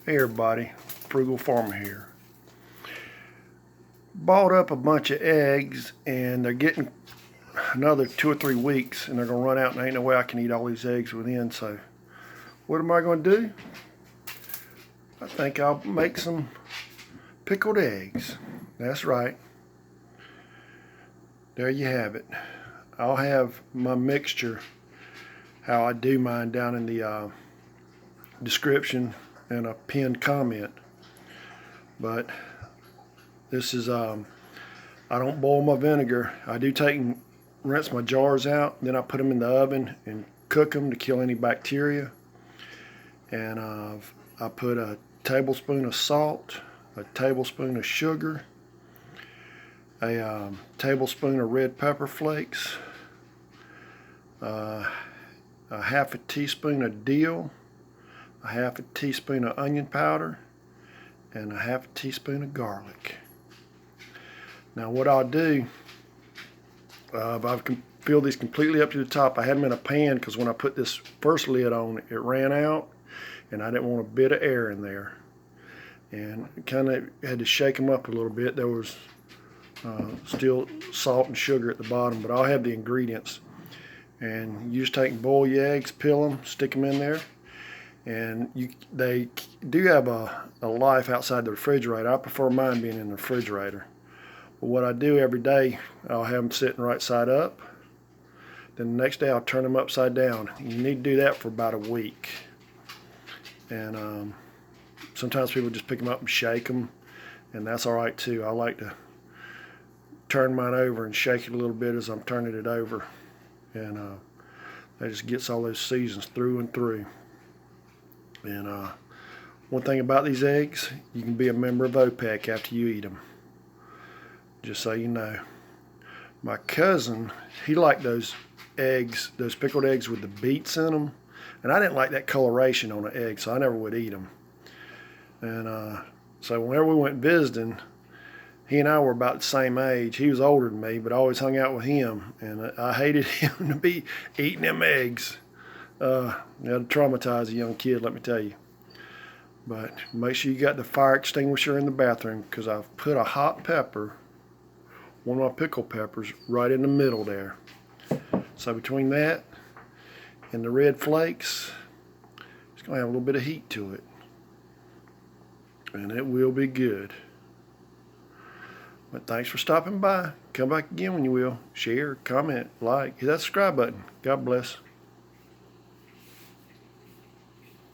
Hey everybody, Frugal Farmer here. Bought up a bunch of eggs and they're getting another 2 or 3 weeks and they're going to run out and ain't no way I can eat all these eggs within. So what am I going to do? I think I'll make some pickled eggs. That's right. There you have it. I'll have my mixture, how I do mine, down in the description and a pinned comment. But this is I don't boil my vinegar. I do take and rinse my jars out, then I put them in the oven and cook them to kill any bacteria. And I put a tablespoon of salt, a tablespoon of sugar, a tablespoon of red pepper flakes, a half a teaspoon of dill, a half a teaspoon of onion powder, and a half a teaspoon of garlic. Now what I'll do, I've filled these completely up to the top. I had them in a pan because when I put this first lid on, it ran out and I didn't want a bit of air in there. And kind of had to shake them up a little bit. There was still salt and sugar at the bottom, but I'll have the ingredients. And you just take and boil your eggs, peel them, stick them in there. And they do have a life outside the refrigerator. I prefer mine being in the refrigerator. But what I do every day, I'll have them sitting right side up. Then the next day I'll turn them upside down. You need to do that for about a week. And sometimes people just pick them up and shake them, and that's all right too. I like to turn mine over and shake it a little bit as I'm turning it over. And that just gets all those seasons through and through. And one thing about these eggs, you can be a member of OPEC after you eat them. Just so you know. My cousin, he liked those eggs, those pickled eggs with the beets in them. And I didn't like that coloration on an egg, so I never would eat them. And so whenever we went visiting, he and I were about the same age. He was older than me, but I always hung out with him. And I hated him to be eating them eggs. That'll traumatize a young kid, let me tell you. But make sure you got the fire extinguisher in the bathroom, because I've put a hot pepper, one of my pickled peppers, right in the middle there. So between that and the red flakes, it's going to have a little bit of heat to it. And it will be good. But thanks for stopping by. Come back again when you will. Share, comment, like, hit that subscribe button. God bless.